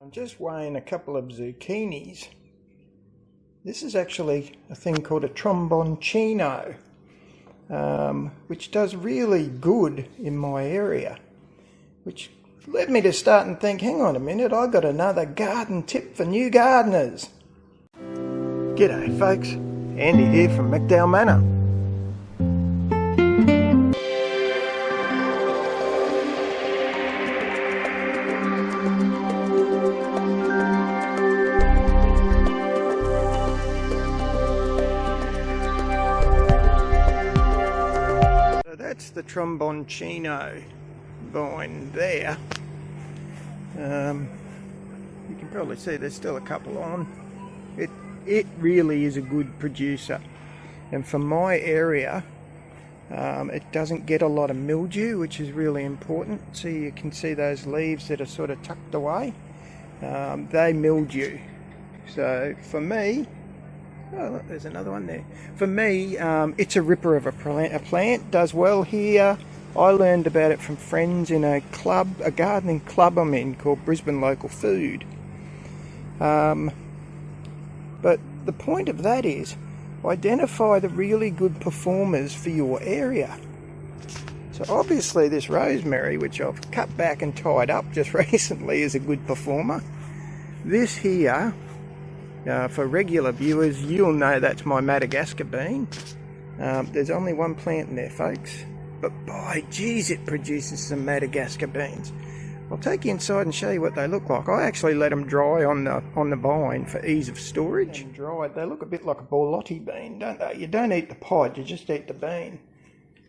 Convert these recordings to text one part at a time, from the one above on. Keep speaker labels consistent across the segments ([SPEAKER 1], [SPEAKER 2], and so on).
[SPEAKER 1] I'm just weighing a couple of zucchinis. This is actually a thing called a tromboncino, which does really good in my area, which led me to start and think, hang on a minute, I got another garden tip for new gardeners. G'day folks, Andy here from McDowell Manor. That's the tromboncino vine there. You can probably see there's still a couple on. It really is a good producer, and for my area it doesn't get a lot of mildew, which is really important. So you can see those leaves that are sort of tucked away, they mildew. So for me, oh look, there's another one there. For me, it's a ripper of a plant, does well here. I learned about it from friends in a club, a gardening club I'm in, called Brisbane Local Food. But the point of that is, identify the really good performers for your area. So obviously this rosemary, which I've cut back and tied up just recently, is a good performer. This here, for regular viewers, you'll know that's my Madagascar bean. There's only one plant in there, folks, but by geez, it produces some Madagascar beans. I'll take you inside and show you what they look like. I actually let them dry on the vine for ease of storage. And dried, they look a bit like a borlotti bean, don't they? You don't eat the pod, you just eat the bean.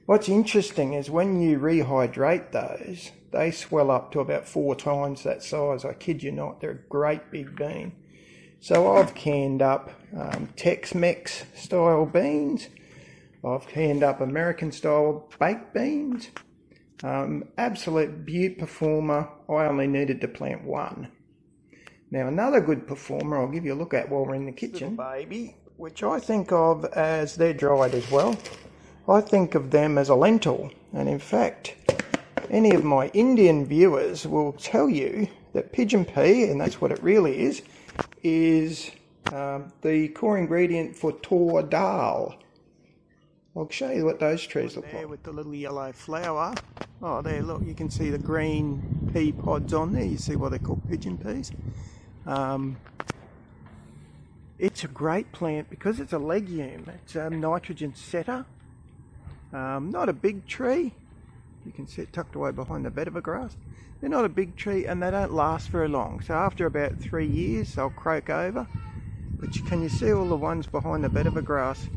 [SPEAKER 1] What's interesting is when you rehydrate those, they swell up to about 4 times that size. I kid you not, they're a great big bean. So I've canned up Tex-Mex style beans. I've canned up American style baked beans. Absolute beaut performer. I only needed to plant one. Now another good performer I'll give you a look at while we're in the kitchen, baby, which I think of as, they're dried as well, I think of them as a lentil. And in fact, any of my Indian viewers will tell you that pigeon pea, and that's what it really is the core ingredient for tor dal. I'll show you what those trees look like. With the little yellow flower. Oh, there, look, you can see the green pea pods on there. You see why they're called pigeon peas. It's a great plant because it's a legume. It's a nitrogen setter. Not a big tree. You can see it tucked away behind the bed of a grass. They're not a big tree and they don't last very long. So after about 3 years, they'll croak over. But can you see all the ones behind the bed of a grass?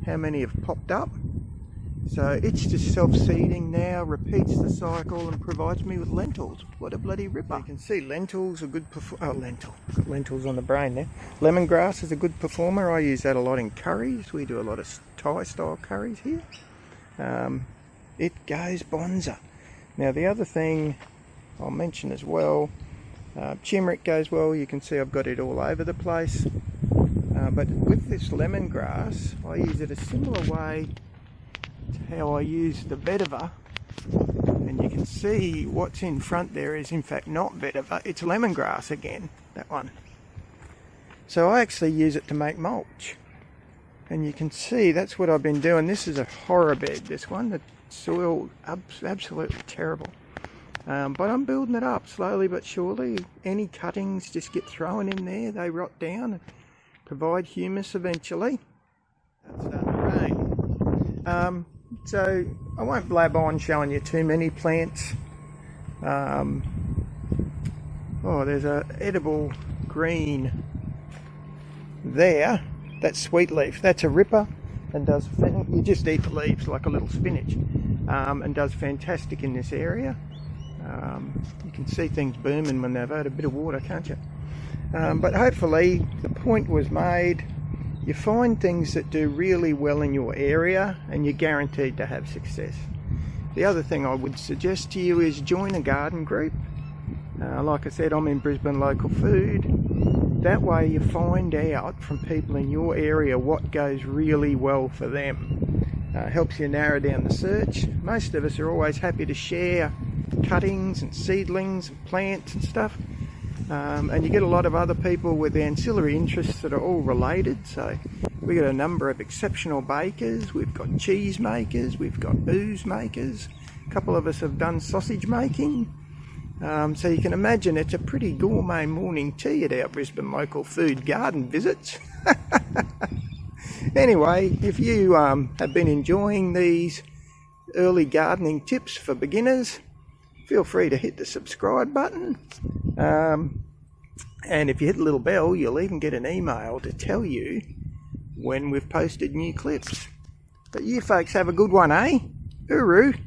[SPEAKER 1] How many have popped up? So it's just self-seeding now, repeats the cycle and provides me with lentils. What a bloody ripper. You can see lentils are good got lentils on the brain there. Lemongrass is a good performer. I use that a lot in curries. We do a lot of Thai style curries here. It goes bonza. Now the other thing I'll mention as well, turmeric goes well. You can see I've got it all over the place. But with this lemongrass, I use it a similar way to how I use the vetiver. And you can see what's in front there is in fact not vetiver, it's lemongrass again, that one. So I actually use it to make mulch. And you can see that's what I've been doing. This is a horror bed, this one. The soil, absolutely terrible. But I'm building it up slowly but surely. Any cuttings just get thrown in there, they rot down. Provide humus eventually. That's starting to rain. So I won't blab on showing you too many plants. Oh, there's a edible green there. That's sweet leaf. That's a ripper and does, you just eat the leaves like a little spinach, and does fantastic in this area. You can see things booming when they've had a bit of water, can't you? But hopefully the point was made. You find things that do really well in your area and you're guaranteed to have success. The other thing I would suggest to you is join a garden group. Like I said, I'm in Brisbane Local Food. That way you find out from people in your area what goes really well for them. Helps you narrow down the search. Most of us are always happy to share cuttings and seedlings and plants and stuff. And you get a lot of other people with ancillary interests that are all related. So we've got a number of exceptional bakers, we've got cheese makers, we've got booze makers, a couple of us have done sausage making. So you can imagine it's a pretty gourmet morning tea at our Brisbane local food garden visits. Anyway, if you have been enjoying these early gardening tips for beginners, feel free to hit the subscribe button. And if you hit the little bell, you'll even get an email to tell you when we've posted new clips. But you folks have a good one, eh? Hooroo!